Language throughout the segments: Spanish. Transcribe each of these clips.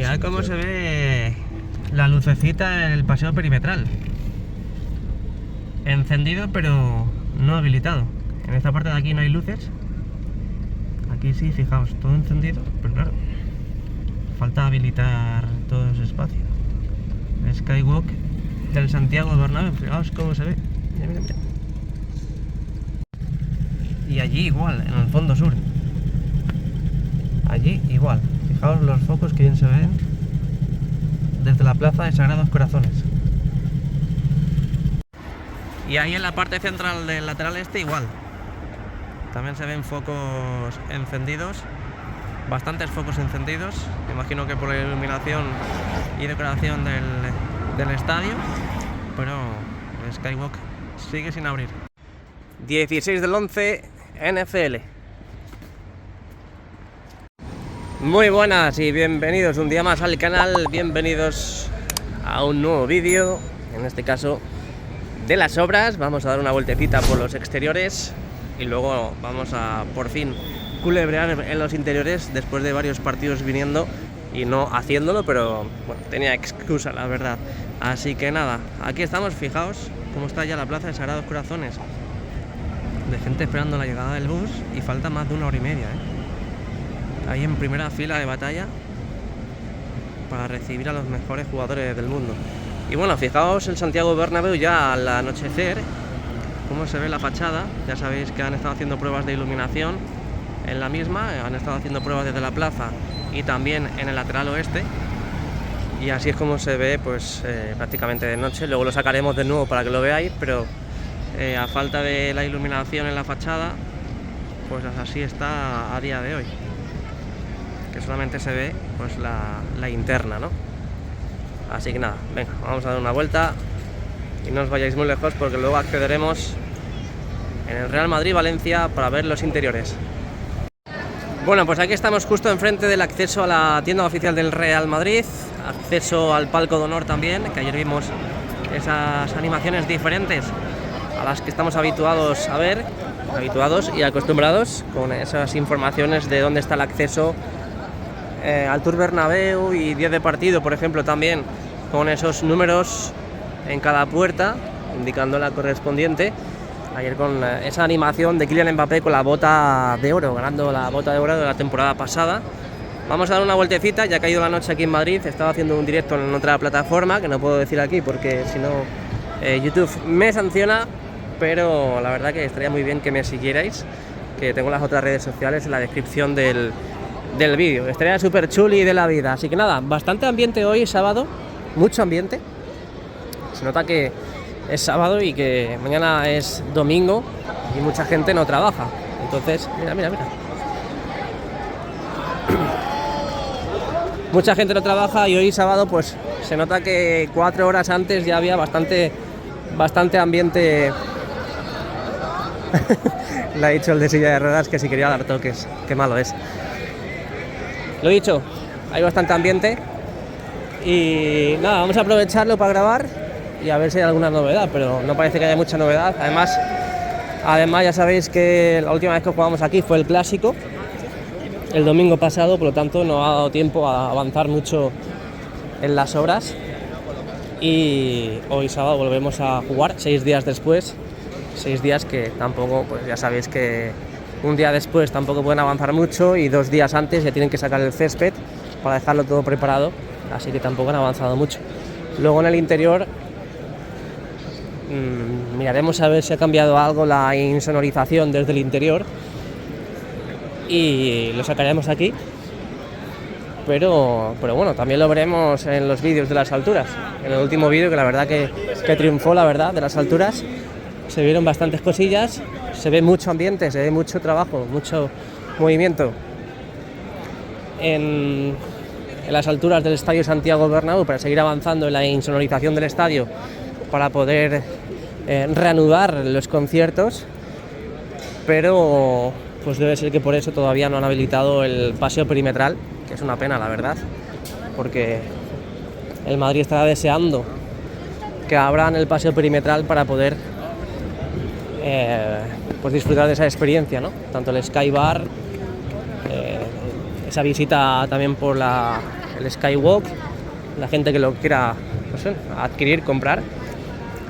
Mirad cómo se ve la lucecita en el paseo perimetral. Encendido pero no habilitado. En esta parte de aquí no hay luces. Aquí sí, fijaos, todo encendido, pero claro, falta habilitar todo ese espacio. El Skywalk del Santiago Bernabéu, fijaos cómo se ve. Mira, mira, mira. Y allí igual, en el fondo sur. Allí igual. Fijaos los focos que bien se ven desde la plaza de Sagrados Corazones. Y ahí en la parte central del lateral este igual. También se ven focos encendidos. Bastantes focos encendidos. Me imagino que por la iluminación y decoración del estadio. Pero el Skywalk sigue sin abrir. 16 del 11, NFL. Muy buenas y bienvenidos un día más al canal. Bienvenidos a un nuevo vídeo. En este caso de las obras. Vamos a dar una vueltecita por los exteriores y luego vamos a por fin culebrear en los interiores después de varios partidos viniendo y no haciéndolo, pero bueno, tenía excusa la verdad. Así que nada, aquí estamos. Fijaos cómo está ya la plaza de Sagrados Corazones, de gente esperando la llegada del bus, y falta más de una hora y media, ahí en primera fila de batalla para recibir a los mejores jugadores del mundo. Y bueno, fijaos el Santiago Bernabéu ya al anochecer, cómo se ve la fachada. Ya sabéis que han estado haciendo pruebas de iluminación en la misma, han estado haciendo pruebas desde la plaza y también en el lateral oeste, y así es como se ve pues prácticamente de noche. Luego lo sacaremos de nuevo para que lo veáis, pero a falta de la iluminación en la fachada, pues así está a día de hoy, que solamente se ve pues la interna, ¿no? Así que nada, venga, vamos a dar una vuelta y no os vayáis muy lejos, porque luego accederemos en el Real Madrid-Valencia para ver los interiores. Bueno, pues aquí estamos justo enfrente del acceso a la tienda oficial del Real Madrid, acceso al palco de honor también, que ayer vimos esas animaciones diferentes a las que estamos habituados a ver, y acostumbrados, con esas informaciones de dónde está el acceso al Tour Bernabéu y 10 de partido, por ejemplo, también con esos números en cada puerta, indicando la correspondiente. Ayer con esa animación de Kylian Mbappé con la bota de oro, ganando la bota de oro de la temporada pasada. Vamos a dar una vueltecita, ya ha caído la noche aquí en Madrid. Estaba haciendo un directo en otra plataforma, que no puedo decir aquí porque si no YouTube me sanciona, pero la verdad que estaría muy bien que me siguierais, que tengo las otras redes sociales en la descripción del vídeo. Estaría súper chuli de la vida. Así que nada, bastante ambiente hoy, sábado, mucho ambiente. Se nota que es sábado y que mañana es domingo y mucha gente no trabaja. Entonces, mira, mira, mira. Mucha gente no trabaja y hoy sábado pues se nota que 4 horas antes ya había bastante ambiente. Le ha dicho el de silla de ruedas que si quería dar toques. Qué malo es. Lo dicho, hay bastante ambiente y nada, vamos a aprovecharlo para grabar y a ver si hay alguna novedad, pero no parece que haya mucha novedad. Además ya sabéis que la última vez que jugamos aquí fue el clásico, el domingo pasado, por lo tanto no ha dado tiempo a avanzar mucho en las obras, y hoy sábado volvemos a jugar 6 días después, 6 días que tampoco, pues ya sabéis que un día después tampoco pueden avanzar mucho, y 2 días antes ya tienen que sacar el césped para dejarlo todo preparado, así que tampoco han avanzado mucho. Luego en el interior miraremos a ver si ha cambiado algo la insonorización desde el interior y lo sacaremos aquí, pero bueno, también lo veremos en los vídeos de las alturas. En el último vídeo, que la verdad que triunfó, la verdad, de las alturas, se vieron bastantes cosillas, se ve mucho ambiente, se ve mucho trabajo, mucho movimiento en las alturas del estadio Santiago Bernabéu, para seguir avanzando en la insonorización del estadio, para poder reanudar los conciertos, pero pues debe ser que por eso todavía no han habilitado el paseo perimetral, que es una pena la verdad, porque el Madrid estará deseando que abran el paseo perimetral para poder pues disfrutar de esa experiencia, ¿no? Tanto el Sky Bar, esa visita también por la el Skywalk, la gente que lo quiera pues, adquirir, comprar.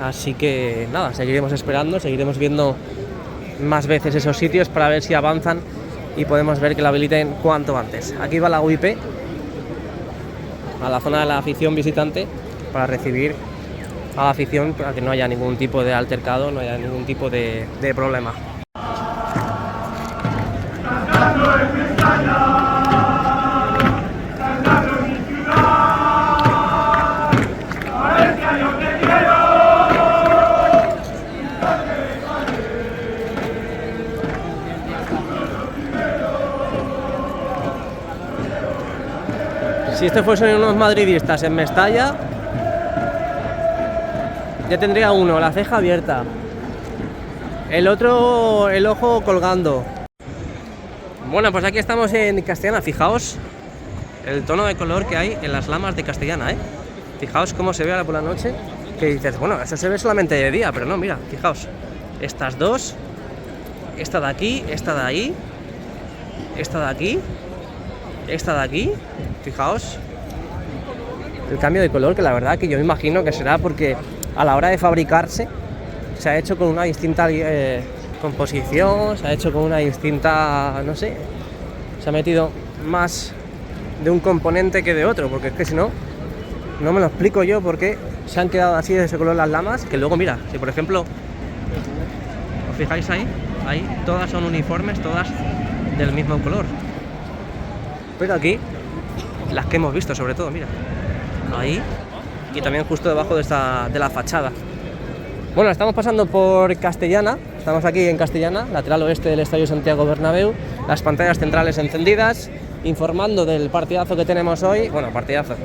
Así que nada, seguiremos esperando, seguiremos viendo más veces esos sitios para ver si avanzan y podemos ver que la habiliten cuanto antes. Aquí va la UIP a la zona de la afición visitante para recibir a la afición para que no haya ningún tipo de altercado, no haya ningún tipo de problema. Si estos fuesen unos madridistas en Mestalla, ya tendría uno la ceja abierta, el otro el ojo colgando. Bueno, pues aquí estamos en Castellana. Fijaos el tono de color que hay en las lamas de Castellana, ¿eh? Fijaos cómo se ve ahora por la noche, que dices, bueno, eso se ve solamente de día, pero no, mira, fijaos, estas dos, esta de aquí, esta de ahí, esta de aquí, esta de aquí. Fijaos el cambio de color, que la verdad que yo me imagino que será porque a la hora de fabricarse se ha hecho con una distinta composición, se ha hecho con una distinta, no sé, se ha metido más de un componente que de otro, porque es que si no, no me lo explico yo por qué se han quedado así de ese color las lamas, que luego mira, si por ejemplo os fijáis ahí todas son uniformes, todas del mismo color, pero aquí las que hemos visto sobre todo, mira, ahí y también justo debajo de la fachada. Bueno, estamos pasando por Castellana, estamos aquí en Castellana, lateral oeste del Estadio Santiago Bernabéu, las pantallas centrales encendidas, informando del partidazo que tenemos hoy. Bueno, partidazo,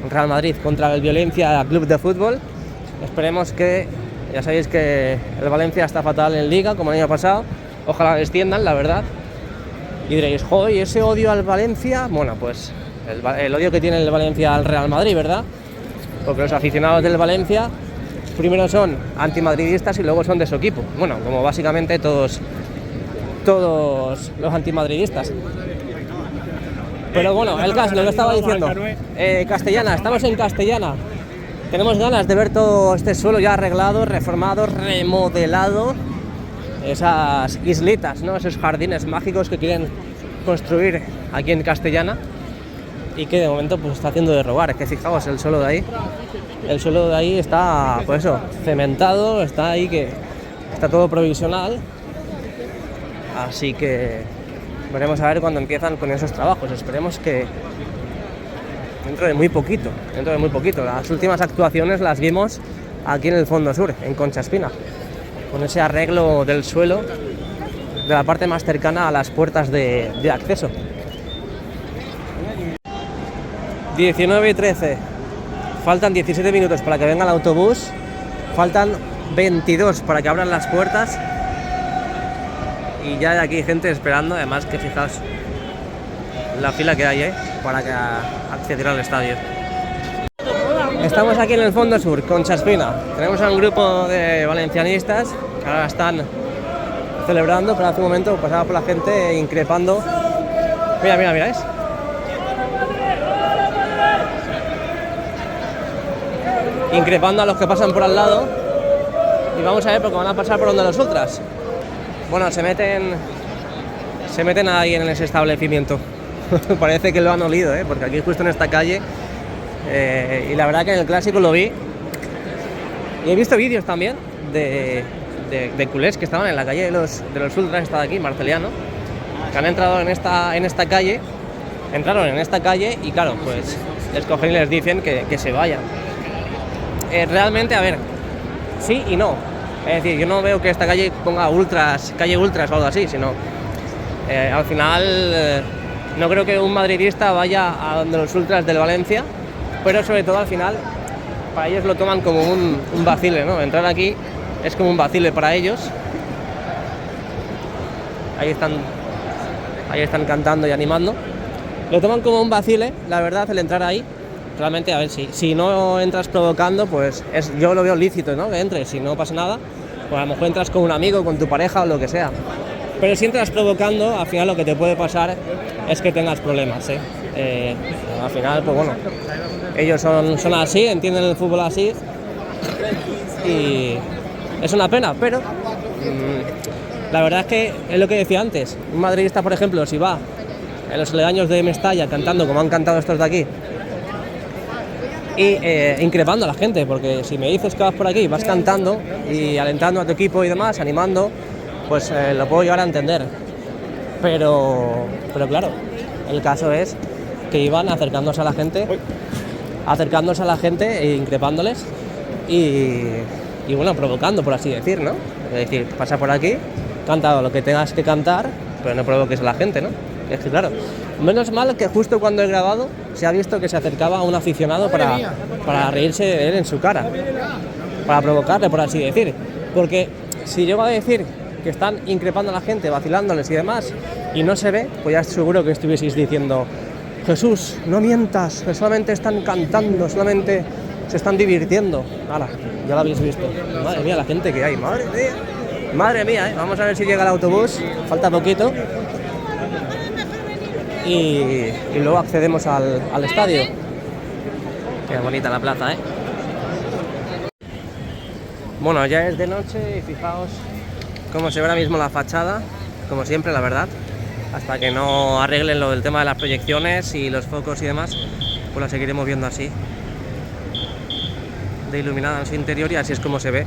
Real Madrid contra el Valencia Club de Fútbol. Esperemos que, ya sabéis que el Valencia está fatal en Liga, como el año pasado, ojalá desciendan, la verdad. Y diréis, joder, ¿y ese odio al Valencia? Bueno, pues el odio que tiene el Valencia al Real Madrid, ¿verdad? Porque los aficionados del Valencia primero son antimadridistas y luego son de su equipo. Bueno, como básicamente todos los antimadridistas. Pero bueno, el caso, lo que estaba diciendo, Castellana, estamos en Castellana. Tenemos ganas de ver todo este suelo ya arreglado, reformado, remodelado. Esas islitas, ¿no? Esos jardines mágicos que quieren construir aquí en Castellana y que de momento pues está haciendo de robar. Es que fijaos el suelo de ahí está, pues eso, cementado, está ahí, que está todo provisional, así que veremos a ver cuándo empiezan con esos trabajos. Esperemos que dentro de muy poquito. Las últimas actuaciones las vimos aquí en el Fondo Sur, en Concha Espina, con ese arreglo del suelo de la parte más cercana a las puertas de acceso. 19:13, faltan 17 minutos para que venga el autobús, faltan 22 para que abran las puertas y ya hay aquí gente esperando. Además que fijaos la fila que hay para que acceder al estadio. Estamos aquí en el Fondo Sur, Concha Espina. Tenemos a un grupo de valencianistas que ahora están celebrando, pero hace un momento pasaba por la gente increpando. Mira, ¿ves? Increpando a los que pasan por al lado. Y vamos a ver porque van a pasar por donde los ultras. Bueno, se meten ahí en ese establecimiento. Parece que lo han olido, porque aquí justo en esta calle. Y la verdad que en el clásico lo vi. Y he visto vídeos también de culés que estaban en la calle de los ultras, esta de aquí, Marceliano, que han entrado en esta calle. Entraron en esta calle y claro, pues les cogen y les dicen que se vayan. Realmente, a ver, sí y no. Es decir, yo no veo que esta calle ponga calle ultras o algo así, sino al final no creo que un madridista vaya a donde los ultras del Valencia, pero sobre todo al final para ellos lo toman como un vacile, ¿no? Entrar aquí es como un vacile para ellos. Ahí están cantando y animando. Lo toman como un vacile, la verdad, el entrar ahí. Realmente, a ver, si no entras provocando, pues yo lo veo lícito, ¿no? Que entres, si no pasa nada, pues a lo mejor entras con un amigo, con tu pareja o lo que sea. Pero si entras provocando, al final lo que te puede pasar es que tengas problemas, Al final, pues bueno, ellos son así, entienden el fútbol así y es una pena, pero la verdad es que es lo que decía antes. Un madridista, por ejemplo, si va en los aledaños de Mestalla cantando como han cantado estos de aquí y increpando a la gente, porque si me dices que vas por aquí, vas cantando y alentando a tu equipo y demás, animando, pues lo puedo llegar a entender. Pero claro, el caso es que iban acercándose a la gente e increpándoles y bueno, provocando, por así decir, ¿no? Es decir, pasa por aquí, canta lo que tengas que cantar, pero no provoques a la gente, ¿no? Es que claro, menos mal que justo cuando he grabado se ha visto que se acercaba a un aficionado para reírse de él en su cara, para provocarle, por así decir. Porque si llego a decir que están increpando a la gente, vacilándoles y demás, y no se ve, pues ya seguro que estuvieseis diciendo: Jesús, no mientas, que solamente están cantando, solamente se están divirtiendo. ¡Hala! Ya lo habéis visto. Madre mía, la gente que hay, madre mía, ¿eh? Vamos a ver si llega el autobús, falta poquito. Y luego accedemos al estadio. Qué bonita la plaza, ¿eh? Bueno, ya es de noche y fijaos cómo se ve ahora mismo la fachada, como siempre, la verdad. Hasta que no arreglen lo del tema de las proyecciones y los focos y demás, pues la seguiremos viendo así, de iluminada en su interior, y así es como se ve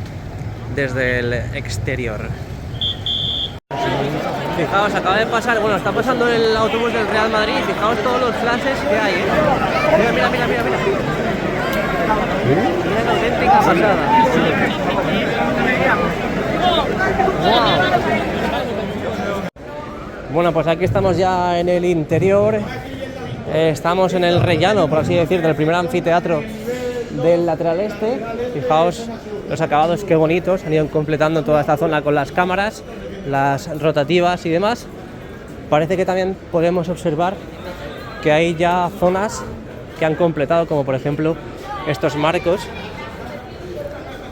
desde el exterior. Fijaos, acaba de pasar, bueno, está pasando el autobús del Real Madrid, fijaos todos los flashes que hay, ¿eh? Mira. Mira la auténtica pasada. Wow. Bueno, pues aquí estamos ya en el interior, estamos en el rellano, por así decir, del primer anfiteatro del lateral este. Fijaos los acabados, qué bonitos, han ido completando toda esta zona con las cámaras, las rotativas y demás. Parece que también podemos observar que hay ya zonas que han completado, como por ejemplo estos marcos,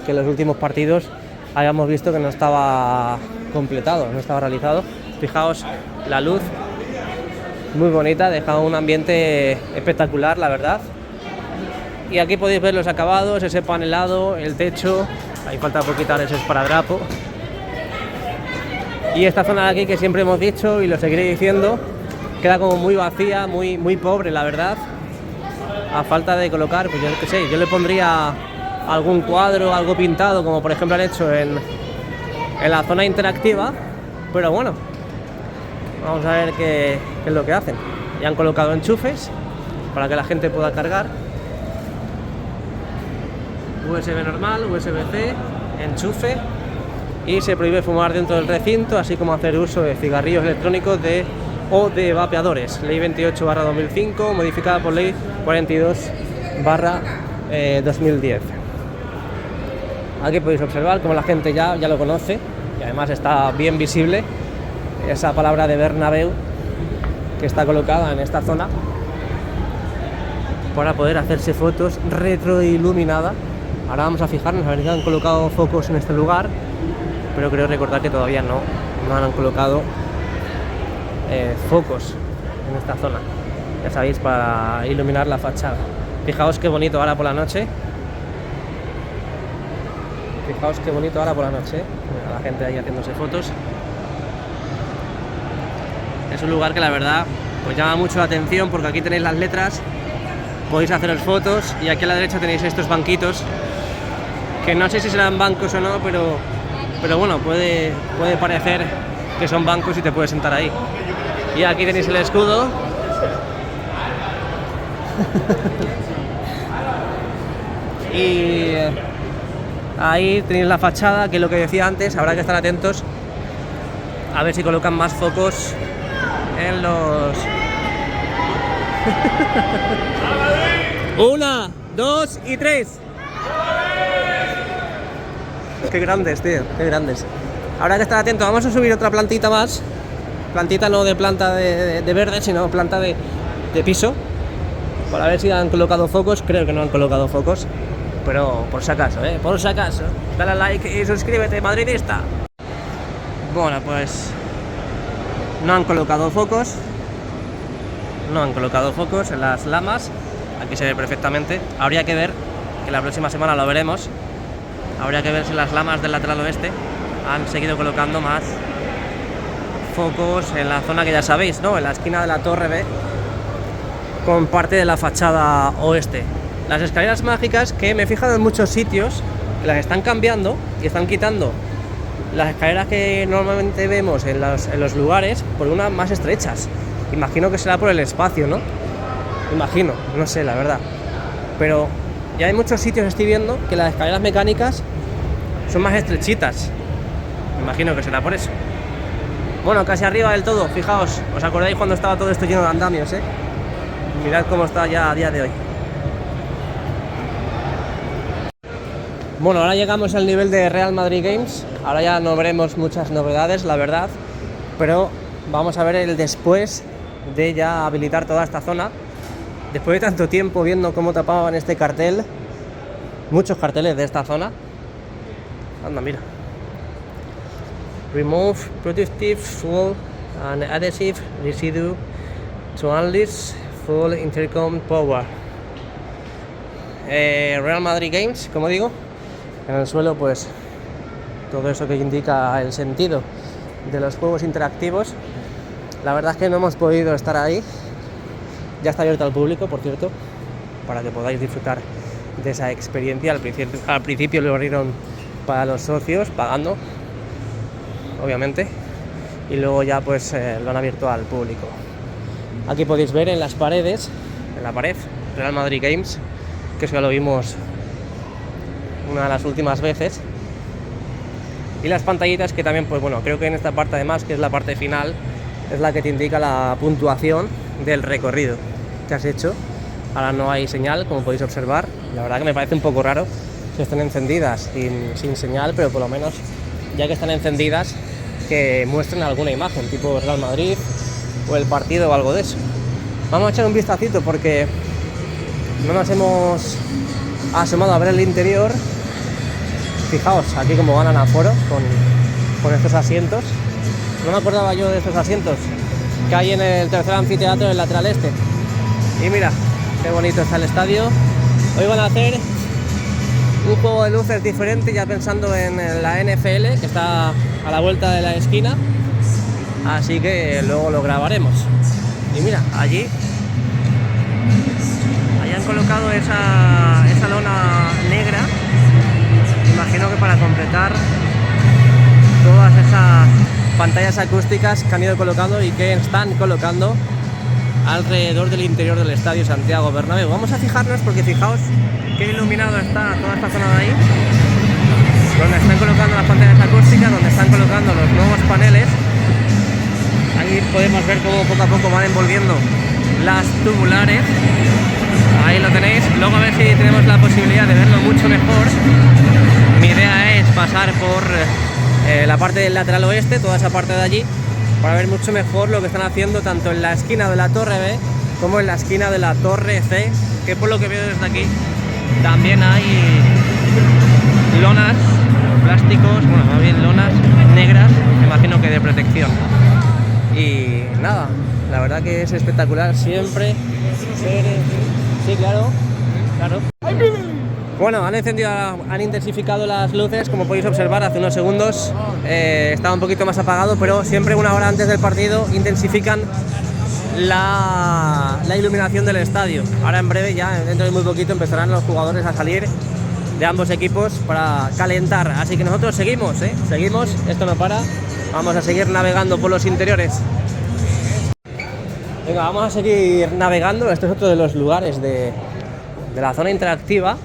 que en los últimos partidos habíamos visto que no estaba completado, no estaba realizado. Fijaos la luz, muy bonita, deja un ambiente espectacular, la verdad. Y aquí podéis ver los acabados, ese panelado, el techo, ahí falta por quitar ese esparadrapo. Y esta zona de aquí, que siempre hemos dicho y lo seguiré diciendo, queda como muy vacía, muy pobre, la verdad. A falta de colocar, pues yo qué sé, yo le pondría algún cuadro, algo pintado, como por ejemplo han hecho en la zona interactiva. Pero bueno, vamos a ver qué es lo que hacen. Ya han colocado enchufes para que la gente pueda cargar. USB normal, USB-C, enchufe. Y se prohíbe fumar dentro del recinto, así como hacer uso de cigarrillos electrónicos o de vapeadores. Ley 28/2005, modificada por Ley 42/2010. Aquí podéis observar cómo la gente ya lo conoce, y además está bien visible esa palabra de Bernabéu que está colocada en esta zona para poder hacerse fotos retroiluminada. Ahora vamos a fijarnos a ver si han colocado focos en este lugar, pero creo recordar que todavía no han colocado focos en esta zona, ya sabéis, para iluminar la fachada. Fijaos qué bonito ahora por la noche. Fijaos qué bonito ahora por la noche. La gente ahí haciéndose fotos. Es un lugar que la verdad pues llama mucho la atención, porque aquí tenéis las letras, podéis haceros fotos, y aquí a la derecha tenéis estos banquitos, que no sé si serán bancos o no, pero bueno, puede parecer que son bancos y te puedes sentar ahí. Y aquí tenéis el escudo. Y ahí tenéis la fachada, que es lo que decía antes. Habrá que estar atentos a ver si colocan más focos en los... 1, 2 y 3. Qué grandes, tío, qué grandes. Habrá que estar atentos. Vamos a subir otra plantita más. Plantita no de planta de verde, sino planta de piso, para ver si han colocado focos. Creo que no han colocado focos, pero por si acaso, por si acaso. Dale a like y suscríbete, madridista. Bueno, pues no han colocado focos. no han colocado focos en las lamas. Aquí se ve perfectamente. Habría que ver, que la próxima semana lo veremos, habría que ver si las lamas del lateral oeste han seguido colocando más focos en la zona que ya sabéis, ¿no? En la esquina de la torre B con parte de la fachada oeste. Las escaleras mágicas, que me he fijado en muchos sitios que las están cambiando y están quitando las escaleras que normalmente vemos en los lugares por unas más estrechas. Imagino que será por el espacio, ¿no? Imagino, no sé, la verdad. Pero ya hay muchos sitios, estoy viendo, que las escaleras mecánicas son más estrechitas. Imagino que será por eso. Bueno, casi arriba del todo, fijaos, ¿os acordáis cuando estaba todo esto lleno de andamios, Mirad cómo está ya a día de hoy. Bueno, ahora llegamos al nivel de Real Madrid Games. Ahora ya no veremos muchas novedades, la verdad, pero vamos a ver el después de ya habilitar toda esta zona. Después de tanto tiempo viendo cómo tapaban este cartel, muchos carteles de esta zona. Anda, mira. Remove protective fuel and adhesive residue to unleash full intercom power. Real Madrid Games, como digo, en el suelo pues todo eso que indica el sentido de los juegos interactivos. La verdad es que no hemos podido estar ahí. Ya está abierto al público, por cierto, para que podáis disfrutar de esa experiencia. Al principio lo abrieron para los socios, pagando, obviamente, y luego ya pues lo han abierto al público. Aquí podéis ver en las paredes, en la pared, Real Madrid Games, que eso ya lo vimos una de las últimas veces. Y las pantallitas que también, pues bueno, creo que en esta parte además, que es la parte final, es la que te indica la puntuación del recorrido que has hecho. Ahora no hay señal, como podéis observar. La verdad que me parece un poco raro que estén encendidas sin señal, pero por lo menos, ya que están encendidas, que muestren alguna imagen, tipo Real Madrid o el partido o algo de eso. Vamos a echar un vistacito porque no nos hemos asomado a ver el interior. Fijaos, aquí como ganan aforo con estos asientos. No me acordaba yo de estos asientos que hay en el tercer anfiteatro del lateral este. Y mira, qué bonito está el estadio. Hoy van a hacer un juego de luces diferente, ya pensando en la NFL, que está a la vuelta de la esquina. Así que luego lo grabaremos. Y mira, allí han colocado esa lona negra. Imagino que para completar todas esas pantallas acústicas que han ido colocando y que están colocando alrededor del interior del estadio Santiago Bernabéu. Vamos a fijarnos porque fijaos qué iluminado está toda esta zona de ahí, donde están colocando las pantallas acústicas, donde están colocando los nuevos paneles. Ahí podemos ver cómo poco a poco van envolviendo las tubulares. Ahí lo tenéis. Luego a ver si tenemos la posibilidad de verlo mucho mejor. Mi idea es pasar por la parte del lateral oeste, toda esa parte de allí, para ver mucho mejor lo que están haciendo tanto en la esquina de la torre B como en la esquina de la torre C, que por lo que veo desde aquí también hay lonas, plásticos, bueno, más bien lonas negras, me imagino que de protección. Y nada, la verdad que es espectacular siempre. Sí, claro. Bueno, han intensificado las luces, como podéis observar hace unos segundos. Estaba un poquito más apagado, pero siempre una hora antes del partido intensifican la iluminación del estadio. Ahora en breve, ya dentro de muy poquito, empezarán los jugadores a salir de ambos equipos para calentar. Así que nosotros seguimos, seguimos, esto no para. Vamos a seguir navegando por los interiores. Venga, vamos a seguir navegando. Este es otro de los lugares de la zona interactiva.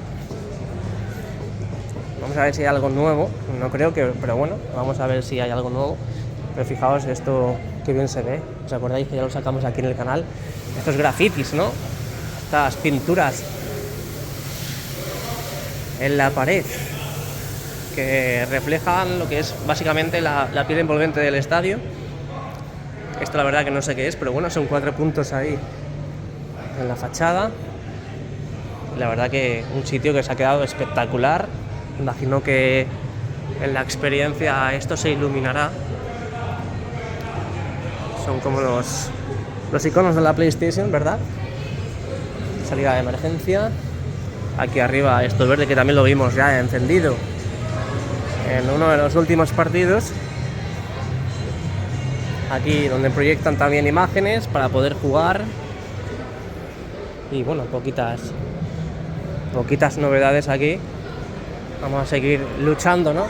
Vamos a ver si hay algo nuevo. No creo que, pero bueno, vamos a ver si hay algo nuevo. Pero fijaos esto, qué bien se ve. ¿Os acordáis que ya lo sacamos aquí en el canal? Estos grafitis, ¿no? Estas pinturas en la pared que reflejan lo que es básicamente la piel envolvente del estadio. Esto la verdad que no sé qué es, pero bueno, son 4 puntos ahí en la fachada. Y la verdad que un sitio que se ha quedado espectacular. Imagino que en la experiencia esto se iluminará. Son como los iconos de la PlayStation, ¿verdad? Salida de emergencia. Aquí arriba esto verde que también lo vimos ya encendido en uno de los últimos partidos. Aquí donde proyectan también imágenes para poder jugar. Y bueno, poquitas novedades aquí. Vamos a seguir luchando, ¿no?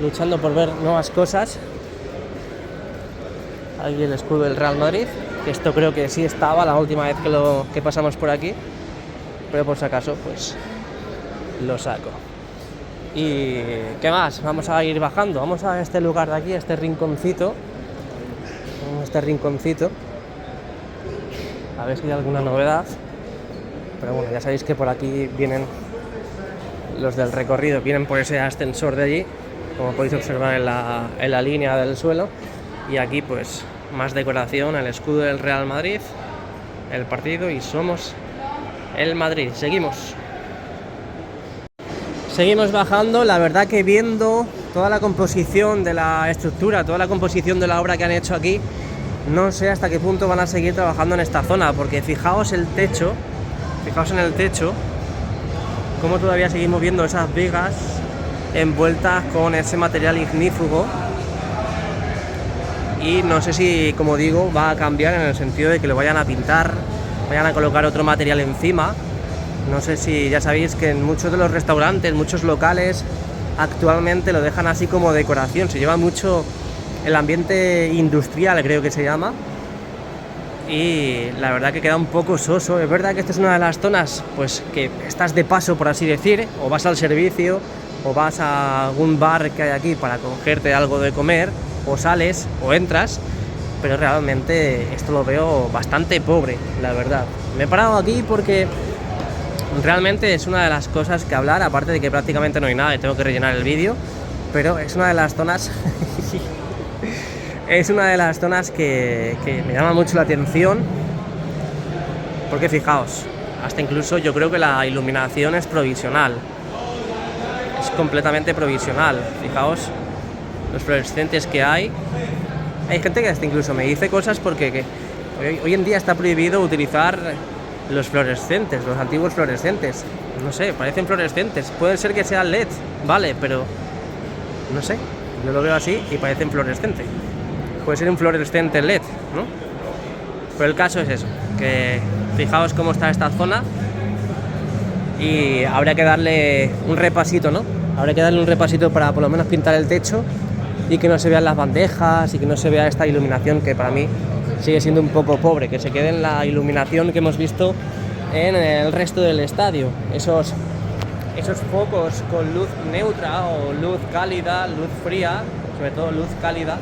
Luchando por ver nuevas cosas. Aquí el escudo del Real Madrid, que esto creo que sí estaba la última vez que pasamos por aquí, pero por si acaso pues lo saco. Y ¿qué más? Vamos a ir bajando, vamos a este lugar de aquí, este rinconcito, a ver si hay alguna novedad. Pero bueno, ya sabéis que por aquí vienen los del recorrido, vienen por ese ascensor de allí, como podéis observar en la línea del suelo. Y aquí pues más decoración, el escudo del Real Madrid, el partido, y somos el Madrid. Seguimos bajando. La verdad que viendo toda la composición de la estructura, toda la composición de la obra que han hecho aquí, no sé hasta qué punto van a seguir trabajando en esta zona, porque fijaos en el techo, cómo todavía seguimos viendo esas vigas envueltas con ese material ignífugo. Y no sé si, como digo, va a cambiar en el sentido de que lo vayan a pintar, vayan a colocar otro material encima. No sé si ya sabéis que en muchos de los restaurantes, muchos locales, actualmente lo dejan así como decoración. Se lleva mucho el ambiente industrial, creo que se llama. Y la verdad que queda un poco soso. Es verdad que esta es una de las zonas pues que estás de paso, por así decir, o vas al servicio, o vas a algún bar que hay aquí para cogerte algo de comer, o sales o entras, pero realmente esto lo veo bastante pobre, la verdad. Me he parado aquí porque realmente es una de las cosas que hablar, aparte de que prácticamente no hay nada y tengo que rellenar el vídeo, pero es una de las zonas es una de las zonas que me llama mucho la atención, porque fijaos, hasta incluso yo creo que la iluminación es provisional, es completamente provisional. Fijaos los fluorescentes que hay gente que hasta incluso me dice cosas porque hoy en día está prohibido utilizar los fluorescentes, los antiguos fluorescentes. No sé, parecen fluorescentes, pueden ser que sean LED, vale, pero no sé, yo lo veo así y parecen fluorescentes. Puede ser un fluorescente LED, ¿no? Pero el caso es eso, que fijaos cómo está esta zona y habría que darle un repasito, ¿no? Habría que darle un repasito para por lo menos pintar el techo y que no se vean las bandejas y que no se vea esta iluminación que para mí sigue siendo un poco pobre, que se quede en la iluminación que hemos visto en el resto del estadio. Esos focos con luz neutra o luz cálida, luz fría, sobre todo luz cálida,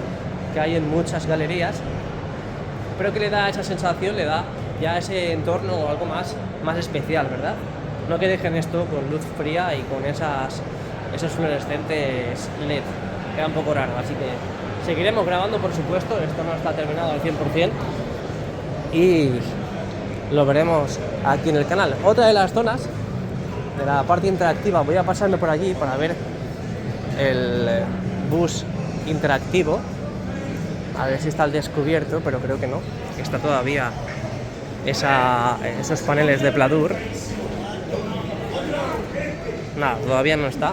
que hay en muchas galerías, pero que le da esa sensación, le da ya ese entorno o algo más especial, ¿verdad? No que dejen esto con luz fría y con esos fluorescentes LED. Queda un poco raro, así que seguiremos grabando, por supuesto. Esto no está terminado al 100% y lo veremos aquí en el canal. Otra de las zonas de la parte interactiva, voy a pasarme por allí para ver el bus interactivo, a ver si está al descubierto, pero creo que no, está todavía esos paneles de pladur. Nada, todavía no está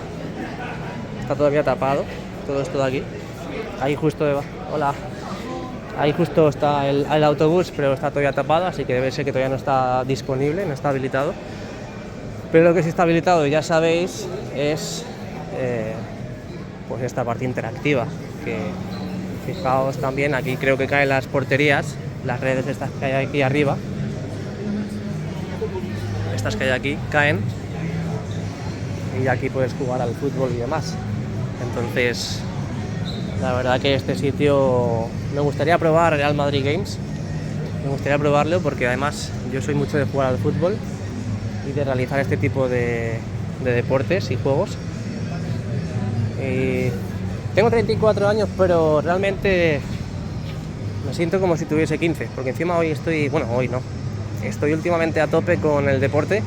todavía tapado todo esto de aquí. Ahí justo hola, ahí justo está el autobús, pero está todavía tapado, así que debe ser que todavía no está disponible, no está habilitado. Pero lo que sí está habilitado, ya sabéis, es pues esta parte interactiva, que fijaos también, aquí creo que caen las porterías, las redes estas que hay aquí arriba, estas que hay aquí caen y aquí puedes jugar al fútbol y demás. Entonces, la verdad que este sitio me gustaría probar, Real Madrid Games, me gustaría probarlo porque además yo soy mucho de jugar al fútbol y de realizar este tipo de deportes y juegos. Y tengo 34 años, pero realmente me siento como si tuviese 15, porque encima hoy estoy últimamente a tope con el deporte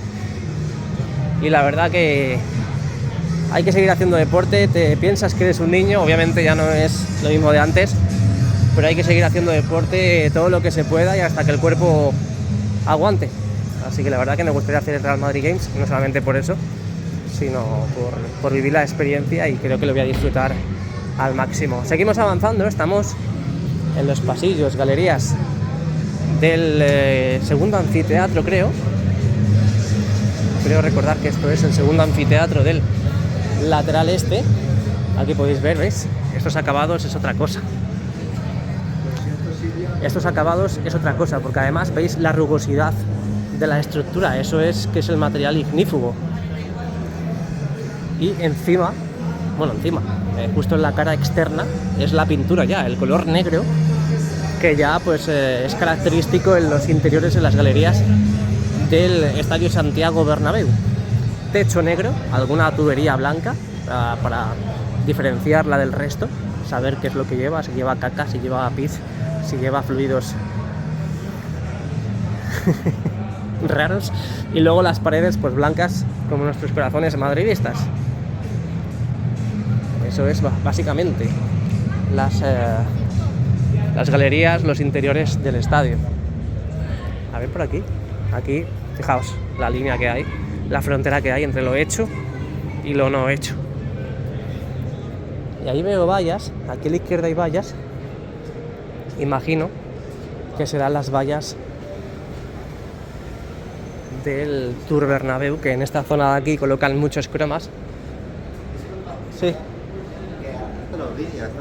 y la verdad que hay que seguir haciendo deporte. Te piensas que eres un niño, obviamente ya no es lo mismo de antes, pero hay que seguir haciendo deporte todo lo que se pueda y hasta que el cuerpo aguante. Así que la verdad que me gustaría hacer el Real Madrid Games, no solamente por eso, sino por vivir la experiencia, y creo que lo voy a disfrutar al máximo. Seguimos avanzando, estamos en los pasillos, galerías del segundo anfiteatro, creo recordar que esto es el segundo anfiteatro del lateral este. Aquí podéis ver, ¿veis? Estos acabados es otra cosa. Estos acabados es otra cosa, porque además veis la rugosidad de la estructura, eso es que es el material ignífugo. Y encima, justo en la cara externa es la pintura ya, el color negro, que ya pues es característico en los interiores de las galerías del Estadio Santiago Bernabéu. Techo negro, alguna tubería blanca para diferenciarla del resto, saber qué es lo que lleva, si lleva caca, si lleva pis, si lleva fluidos raros, y luego las paredes pues blancas como nuestros corazones madridistas. Eso es básicamente las galerías, los interiores del estadio. A ver por aquí, fijaos la línea que hay, la frontera que hay entre lo hecho y lo no hecho. Y ahí veo vallas, aquí a la izquierda hay vallas, imagino que serán las vallas del Tour Bernabéu, que en esta zona de aquí colocan muchos cromas. Sí.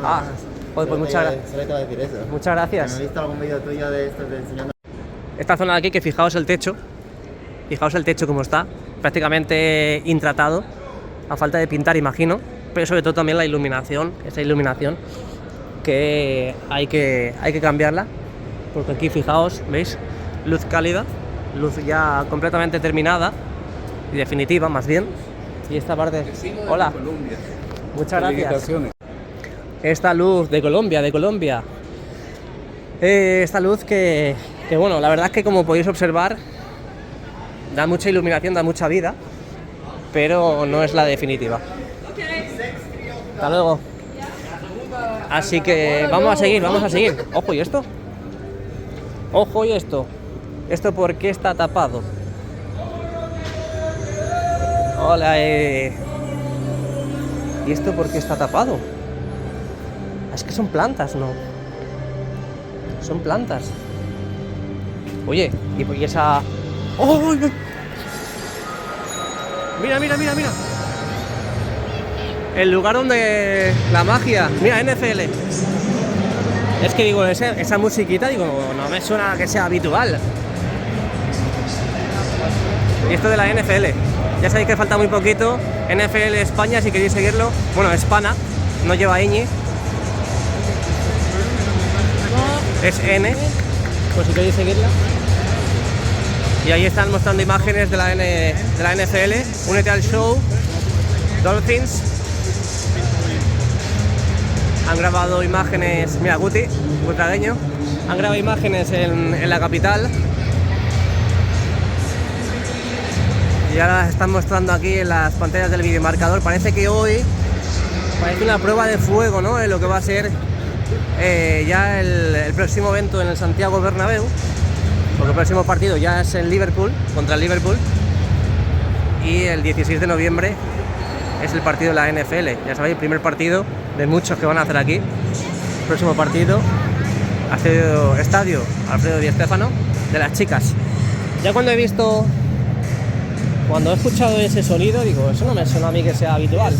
Ah, pues muchas gracias. Muchas gracias. ¿Has visto algún vídeo tuyo de esto de enseñando? Esta zona de aquí, que fijaos el techo como está, prácticamente intratado, a falta de pintar, imagino, pero sobre todo también la iluminación, esa iluminación que hay que cambiarla, porque aquí fijaos, ¿veis? Luz cálida, luz ya completamente terminada y definitiva, más bien. Y esta parte, hola, muchas gracias. Esta luz de Colombia, esta luz que bueno, la verdad es que, como podéis observar, da mucha iluminación, da mucha vida, pero no es la definitiva. Hasta luego. Así que vamos a seguir. Ojo, ¿y esto? ¿Esto por qué está tapado? Hola, ¿y esto por qué está tapado? Es que son plantas, ¿no? Son plantas. Oye, y esa... ¡Oh! Mira. El lugar donde la magia... Mira, NFL. Es que digo, esa musiquita, digo, no me suena que sea habitual. Y esto de la NFL. Ya sabéis que falta muy poquito. NFL España, si queréis seguirlo. Bueno, Hispana, no lleva ñ. Es N, pues si queréis seguirla. Y ahí están mostrando imágenes de la NFL. Únete al show. Dolphins. Han grabado imágenes. Mira, Guti, butragueño. Han grabado imágenes en la capital. Y ahora las están mostrando aquí en las pantallas del videomarcador. Parece que hoy parece una prueba de fuego, ¿no? En lo que va a ser ya el próximo evento en el Santiago Bernabéu, porque el próximo partido ya es en Liverpool, contra el Liverpool, y el 16 de noviembre es el partido de la NFL. Ya sabéis, el primer partido de muchos que van a hacer aquí. El próximo partido, estadio Alfredo Di Stéfano, de las chicas. Ya cuando he escuchado ese sonido, digo, eso no me suena a mí que sea habitual.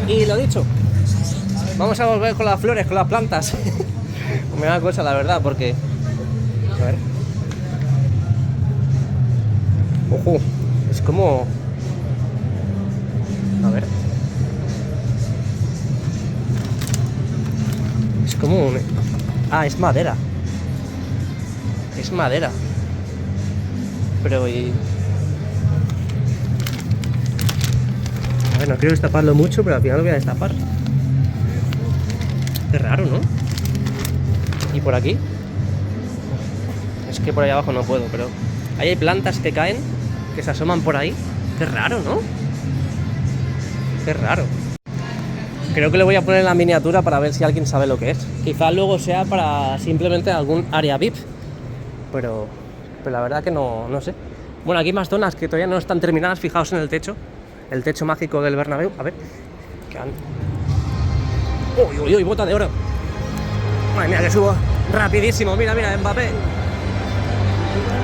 Y lo dicho, vamos a volver con las flores, con las plantas. Me da cosa, la verdad, porque... A ver. Ojo, es como... A ver. Es como un... Ah, es madera. Es madera. Pero y... A ver, no quiero destaparlo mucho, pero al final lo voy a destapar. Qué raro, ¿no? ¿Y por aquí? Es que por ahí abajo no puedo, pero... Ahí hay plantas que caen, que se asoman por ahí. Qué raro, ¿no? Qué raro. Creo que le voy a poner la miniatura para ver si alguien sabe lo que es. Quizá luego sea para simplemente algún área VIP, pero la verdad que no sé. Bueno, aquí hay más zonas que todavía no están terminadas. Fijaos en el techo mágico del Bernabéu. A ver, que han... ¡Uy, uy! Bota de oro. Madre mía, que subo rapidísimo. Mira, Mbappé.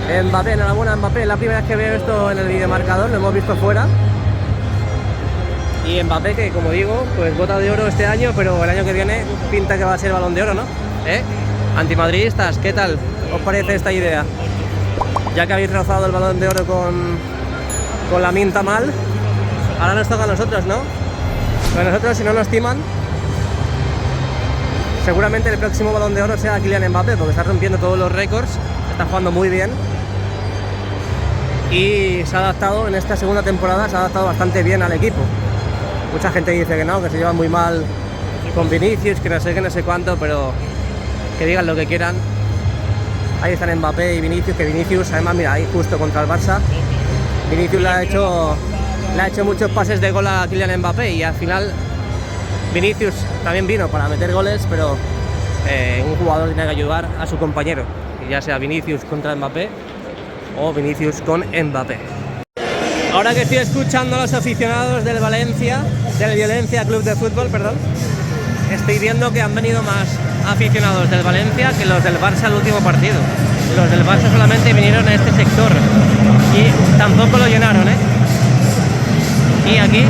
Enhorabuena Mbappé. La primera vez que veo esto en el videomarcador, lo hemos visto fuera. Y Mbappé, que como digo, pues bota de oro este año, pero el año que viene pinta que va a ser Balón de Oro, ¿no? Antimadridistas, ¿qué tal os parece esta idea? Ya que habéis rozado el Balón de Oro con la minta mal, ahora nos toca a nosotros, ¿no? Pero nosotros, si no nos timan, seguramente el próximo Balón de Oro sea Kylian Mbappé, porque está rompiendo todos los récords, está jugando muy bien. Y se ha adaptado en esta segunda temporada, se ha adaptado bastante bien al equipo. Mucha gente dice que no, que se llevan muy mal con Vinicius, que no sé cuánto, pero que digan lo que quieran. Ahí están Mbappé y Vinicius, que Vinicius, además, mira, ahí justo contra el Barça, Vinicius le ha hecho muchos pases de gol a Kylian Mbappé y al final Vinicius también vino para meter goles, pero un jugador tiene que ayudar a su compañero, y ya sea Vinicius contra Mbappé o Vinicius con Mbappé. Ahora que estoy escuchando a los aficionados del Valencia Club de Fútbol, perdón, estoy viendo que han venido más aficionados del Valencia que los del Barça al último partido. Los del Barça solamente vinieron a este sector y tampoco lo llenaron, Y aquí,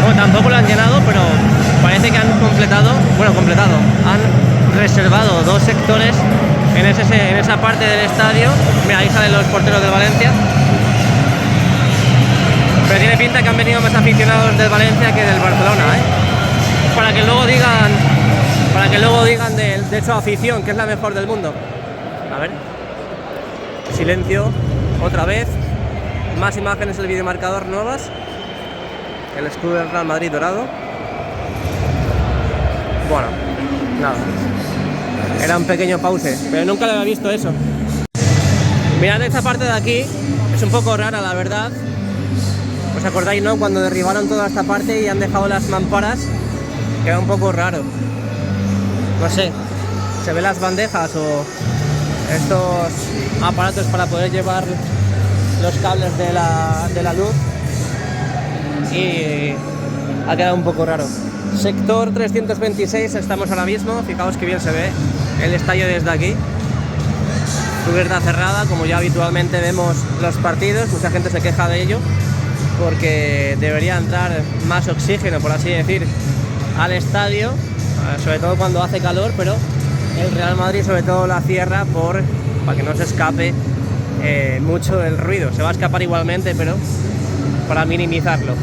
bueno, tampoco lo han llenado, pero parece que han han reservado 2 sectores en esa parte del estadio. Mira, ahí salen los porteros del Valencia. Pero tiene pinta que han venido más aficionados del Valencia que del Barcelona, Para que luego digan de su afición, que es la mejor del mundo. A ver. Silencio. Otra vez. Más imágenes del videomarcador nuevas. El escudo del Real Madrid dorado. Bueno, nada. Era un pequeño pause, pero nunca lo había visto eso. Mirad esta parte de aquí. Es un poco rara, la verdad. ¿Os acordáis, no? Cuando derribaron toda esta parte y han dejado las mamparas, queda un poco raro. No sé, se ven las bandejas o estos aparatos para poder llevar los cables de la luz y ha quedado un poco raro. Sector 326 estamos ahora mismo, fijaos que bien se ve el estadio desde aquí. Cubierta cerrada, como ya habitualmente vemos los partidos, mucha gente se queja de ello, porque debería entrar más oxígeno, por así decir, al estadio, sobre todo cuando hace calor, pero el Real Madrid sobre todo la cierra para que no se escape mucho el ruido. Se va a escapar igualmente, pero para minimizarlo.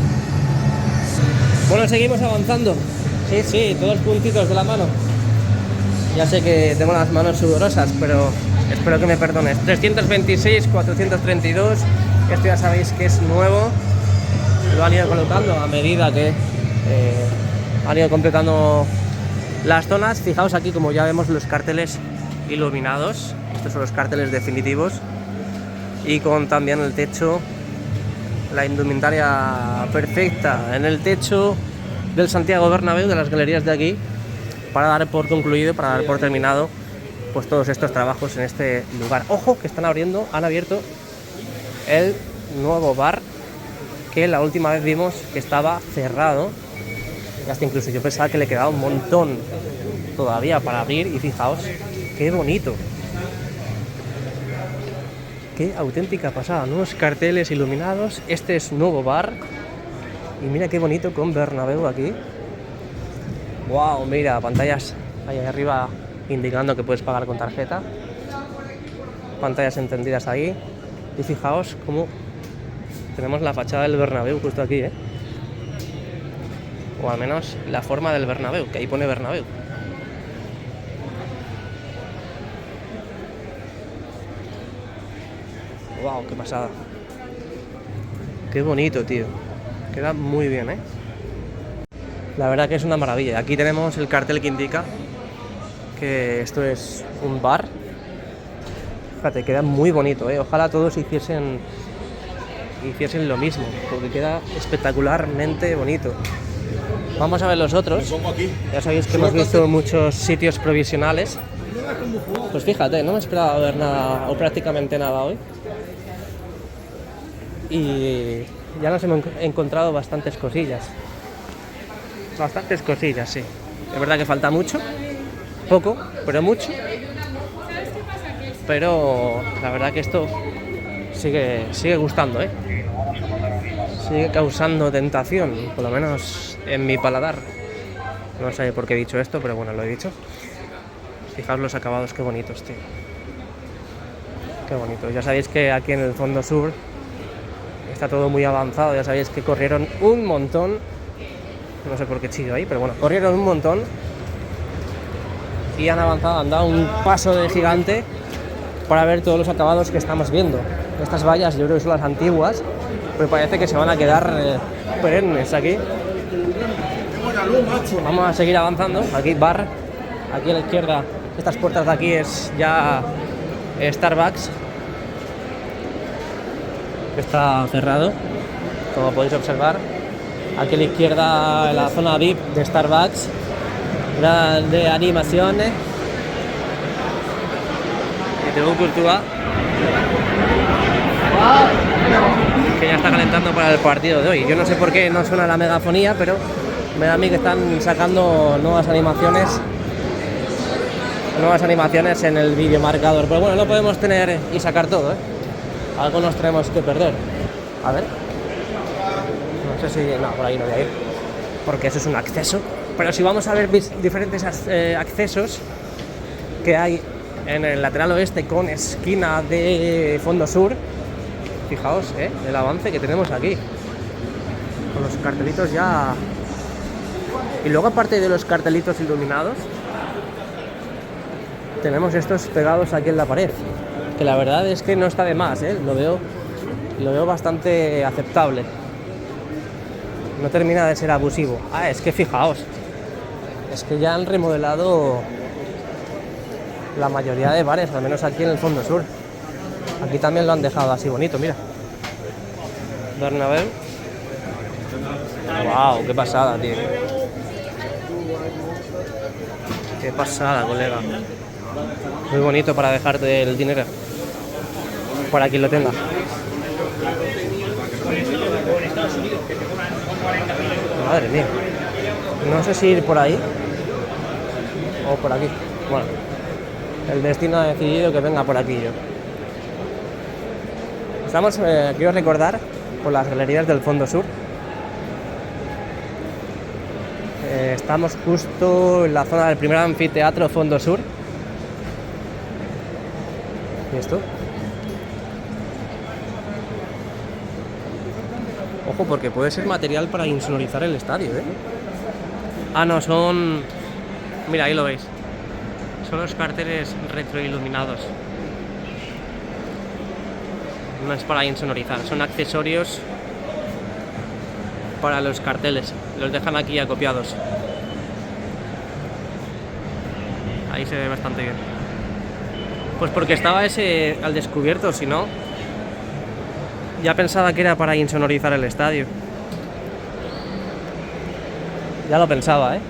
Bueno, seguimos avanzando. Sí, todos puntitos de la mano. Ya sé que tengo las manos sudorosas, pero espero que me perdones. 326, 432, esto ya sabéis que es nuevo. Lo han ido colocando a medida que han ido completando las zonas. Fijaos aquí, como ya vemos, los carteles iluminados. Estos son los carteles definitivos. Y con también el techo, la indumentaria perfecta en el techo del Santiago Bernabéu, de las galerías de aquí, para dar por concluido, para dar por terminado pues todos estos trabajos en este lugar. Ojo, que han abierto el nuevo bar que la última vez vimos que estaba cerrado. Y hasta incluso yo pensaba que le quedaba un montón todavía para abrir, y fijaos qué bonito, qué auténtica pasada, nuevos carteles iluminados. Este es nuevo bar y mira qué bonito con Bernabéu aquí. Wow, mira, pantallas ahí arriba indicando que puedes pagar con tarjeta, pantallas encendidas ahí, y fijaos cómo tenemos la fachada del Bernabéu justo aquí, o al menos la forma del Bernabéu, que ahí pone Bernabéu. Wow, qué pasada. Qué bonito, tío. Queda muy bien, La verdad que es una maravilla. Aquí tenemos el cartel que indica que esto es un bar. Fíjate, queda muy bonito, Ojalá todos hiciesen lo mismo, porque queda espectacularmente bonito. Vamos a ver los otros. Ya sabéis que hemos visto muchos sitios provisionales. Pues fíjate, no me esperaba ver nada o prácticamente nada hoy. Y ya nos hemos encontrado bastantes cosillas. Bastantes cosillas, sí. Es verdad que falta mucho. Poco, pero mucho. Pero la verdad que esto sigue gustando, ¿eh? Sigue causando tentación, por lo menos en mi paladar. No sé por qué he dicho esto, pero bueno, lo he dicho. Fijaos los acabados, qué bonitos, tío. Qué bonito. Ya sabéis que aquí en el fondo sur está todo muy avanzado. Ya sabéis que corrieron un montón. No sé por qué chillo ahí, pero bueno, corrieron un montón. Y han avanzado, han dado un paso de gigante para ver todos los acabados que estamos viendo. Estas vallas yo creo que son las antiguas, pero parece que se van a quedar perennes aquí. Vamos a seguir avanzando. Aquí bar, aquí a la izquierda, estas puertas de aquí es ya Starbucks. Está cerrado, como podéis observar. Aquí a la izquierda la zona VIP de Starbucks, de animaciones. Y tengo Cultura, que ya está calentando para el partido de hoy. Yo no sé por qué no suena la megafonía, pero me da a mí que están sacando nuevas animaciones en el vídeo marcador. Pero bueno, no podemos tener y sacar todo, ¿eh? Algo nos tenemos que perder. A ver. No sé si... No, por ahí no voy a ir, porque eso es un acceso. Pero si vamos a ver diferentes accesos que hay en el lateral oeste con esquina de fondo sur, fijaos el avance que tenemos aquí. Con los cartelitos ya... Y luego, aparte de los cartelitos iluminados, tenemos estos pegados aquí en la pared, que la verdad es que no está de más, lo veo bastante aceptable. No termina de ser abusivo. Es que fijaos, es que ya han remodelado la mayoría de bares, al menos aquí en el fondo sur. Aquí también lo han dejado así bonito, mira. Bernabéu. Wow, qué pasada, tío. Qué pasada, colega. Muy bonito para dejarte el dinero, para quien lo tenga. Madre mía. No sé si ir por ahí o por aquí. Bueno, el destino ha decidido que venga por aquí yo. Estamos, quiero recordar, por las galerías del fondo sur. Estamos justo en la zona del primer anfiteatro fondo sur. ¿Y esto? Ojo, porque puede ser material para insonorizar el estadio, ¿eh? Ah, no, son... Mira, ahí lo veis. Son los carteles retroiluminados. No es para insonorizar, son accesorios para los carteles. Los dejan aquí acopiados. Ahí se ve bastante bien. Pues porque estaba ese al descubierto, si no, ya pensaba que era para insonorizar el estadio. Ya lo pensaba, ¿eh?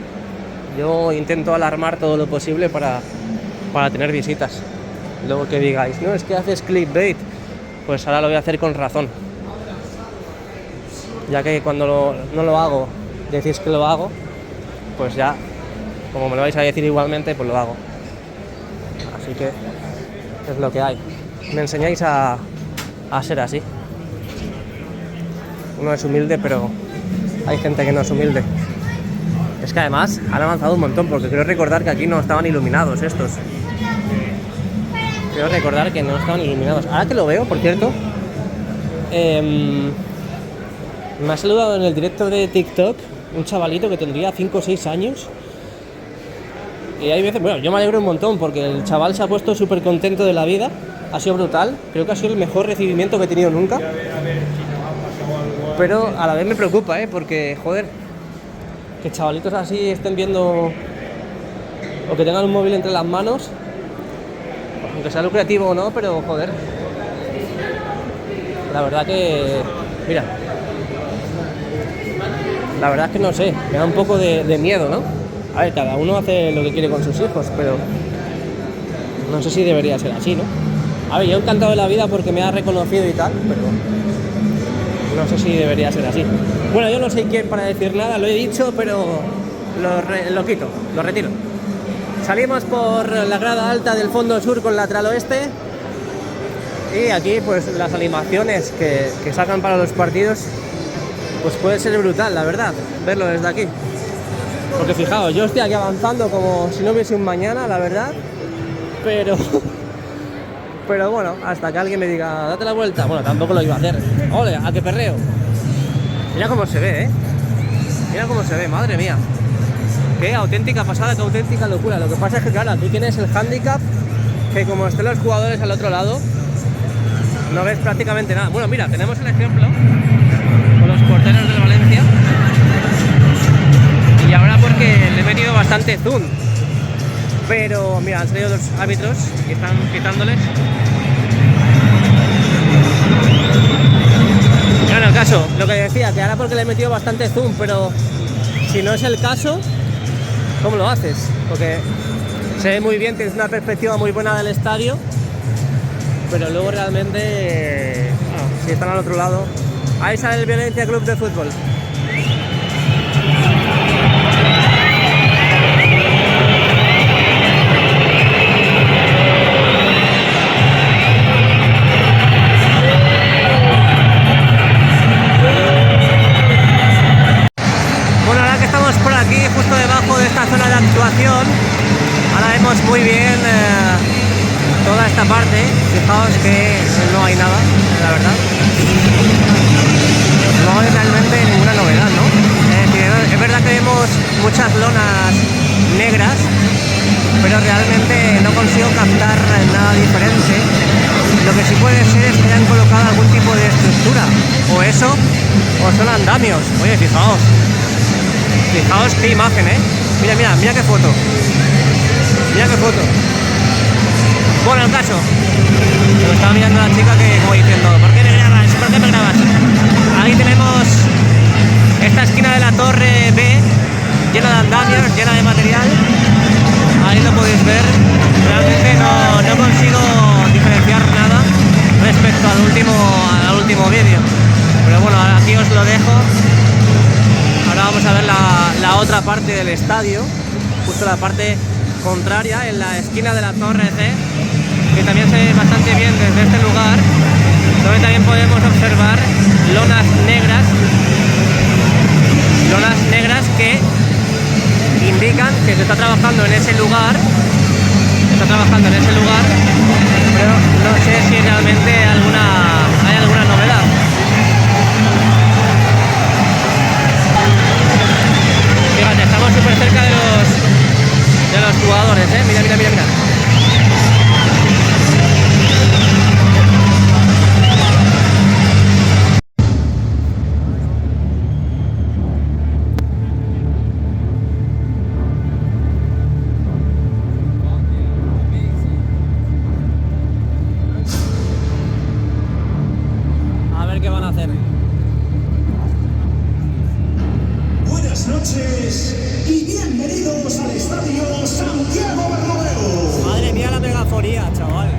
Yo intento alarmar todo lo posible para tener visitas. Luego que digáis, no, es que haces clickbait. Pues ahora lo voy a hacer con razón. Ya que cuando no lo hago, decís que lo hago, pues ya, como me lo vais a decir igualmente, pues lo hago. Así que es lo que hay. Me enseñáis a ser así. Uno es humilde, pero hay gente que no es humilde. Es que además han avanzado un montón, porque quiero recordar que aquí no estaban iluminados estos. Quiero recordar que no estaban iluminados. Ahora que lo veo, por cierto, me ha saludado en el directo de TikTok un chavalito que tendría 5 o 6 años. Y hay veces, bueno, yo me alegro un montón porque el chaval se ha puesto súper contento de la vida. Ha sido brutal. Creo que ha sido el mejor recibimiento que he tenido nunca. Pero a la vez me preocupa, porque, joder, que chavalitos así estén viendo o que tengan un móvil entre las manos, aunque sea lucrativo o no, pero joder, la verdad que, mira, la verdad es que no sé, me da un poco de miedo, ¿no? A ver, cada uno hace lo que quiere con sus hijos, pero no sé si debería ser así, ¿no? A ver, yo he encantado de la vida porque me ha reconocido y tal, pero no sé si debería ser así. Bueno, yo no soy quien para decir nada, lo he dicho, pero lo quito, lo retiro. Salimos por la grada alta del fondo sur con lateral oeste y aquí pues las animaciones que sacan para los partidos pues puede ser brutal, la verdad, verlo desde aquí. Porque fijaos, yo estoy aquí avanzando como si no hubiese un mañana, la verdad, pero bueno, hasta que alguien me diga, date la vuelta, bueno, tampoco lo iba a hacer. ¡Ole, a qué perreo! Mira cómo se ve, mira cómo se ve, madre mía. Qué auténtica pasada, qué auténtica locura. Lo que pasa es que, claro, aquí tienes el hándicap, que como estén los jugadores al otro lado, no ves prácticamente nada. Bueno, mira, tenemos el ejemplo con los porteros del Valencia. Y ahora porque le he metido bastante zoom. Pero, mira, han salido los árbitros y están pitándoles. Bueno, el caso, lo que decía, que ahora porque le he metido bastante zoom, pero si no es el caso, ¿cómo lo haces? Porque se ve muy bien, tienes una perspectiva muy buena del estadio, pero luego realmente, si están al otro lado, ahí sale el Valencia Club de Fútbol. Por aquí, justo debajo de esta zona de actuación, ahora vemos muy bien toda esta parte. Fijaos que no hay nada, la verdad, no hay realmente ninguna novedad, ¿no? Es verdad que vemos muchas lonas negras, pero realmente no consigo captar nada diferente. Lo que sí puede ser es que hayan colocado algún tipo de estructura, o eso, o son andamios. Oye, fijaos qué imagen, mira qué foto, bueno, el caso, me estaba mirando la chica que como diciendo, ¿por qué me grabas? Ahí tenemos esta esquina de la torre B, llena de andamios, llena de material, ahí lo podéis ver, realmente no consigo diferenciar nada respecto al último vídeo, pero bueno, aquí os lo dejo. Ahora vamos a ver la otra parte del estadio, justo la parte contraria, en la esquina de la torre C, que también se ve bastante bien desde este lugar, donde también podemos observar lonas negras que indican que se está trabajando en ese lugar, pero no sé si realmente hay alguna novedad. Fíjate, estamos súper cerca de los jugadores, mira. A ver qué van a hacer. Buenas noches y bienvenidos al Estadio Santiago Bernabéu. Madre mía la megafonía, chaval.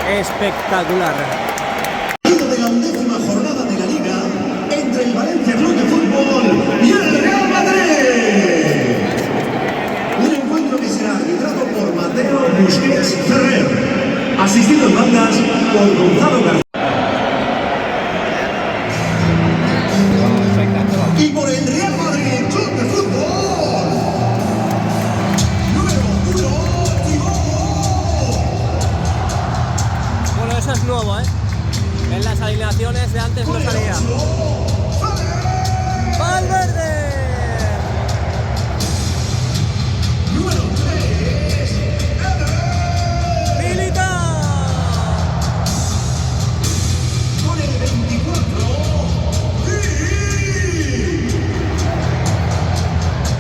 espectacular. De la 11ª jornada de la Liga entre el Valencia Club de Fútbol y el Real Madrid. Un encuentro que será arbitrado por Mateo Busquets Ferrer, asistido en bandas por Gonzalo García. Y por el Real Madrid Club de Fútbol, número 1, Thibaut. Bueno, eso es nuevo, ¿eh? En las alineaciones de antes no salía. ¡Valverde! Número 3, ¡Militar! con el 24,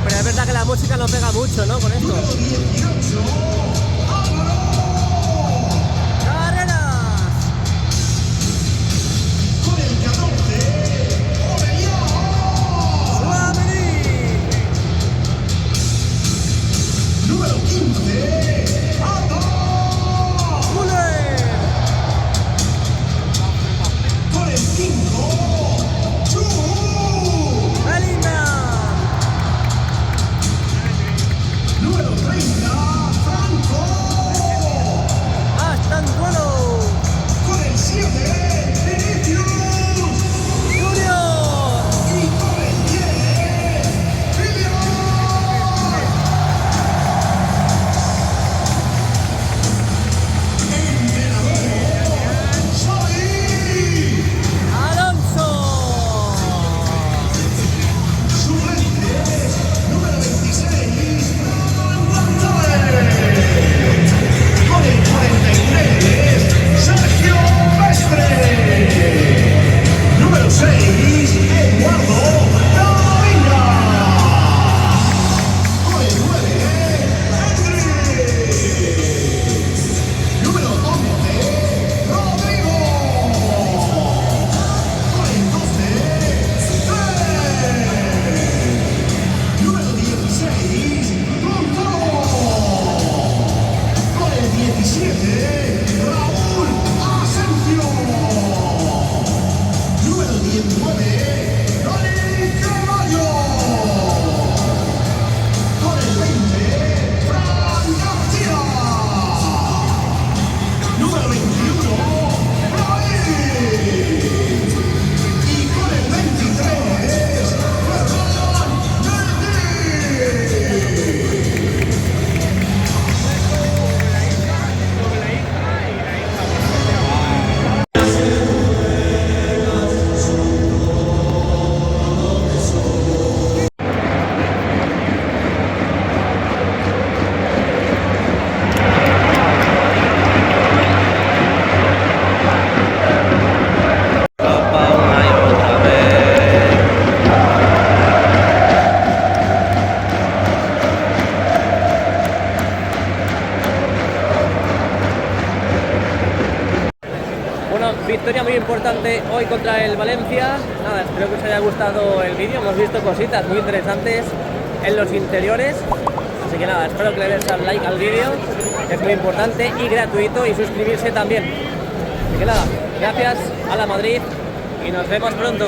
Pero es verdad que la música no pega mucho, ¿no? Con esto. número 18, ¡Carreras! con el 14, Orellán. ¡Suamení! Número 15, Ata. ¡Müller! Con el 5, Chu. ¡Bellingham! Número 30, Franco. ¡Hasta el duelo! Con el 7, Vinicius. ¡Junior! Y con el 10, Kylian. Entrenador, Xavi. ¡Alonso! Suplentes, número 26, Fran González. Con el 43, Sergio Mestre. Número 6, Eduardo Camavinga. Con el 9, Endrick. Número 11, Rodrigo. Con el 12, número 16, Gonzalo. Con el 17, Raúl Asensio. Número 19, Dani Carvalho. Con el 20, Fran García. Número 21, Brahim. Y con el 23, Ferran Mendy. Copa una y otra vez. Bueno, victoria muy importante hoy contra el Valencia. Nada, espero que os haya gustado el vídeo. Hemos visto cositas muy interesantes en los interiores. Así que nada, espero que le des al like al vídeo, que es muy importante y gratuito, y suscribirse también. Así que nada, gracias a la Madrid y nos vemos pronto.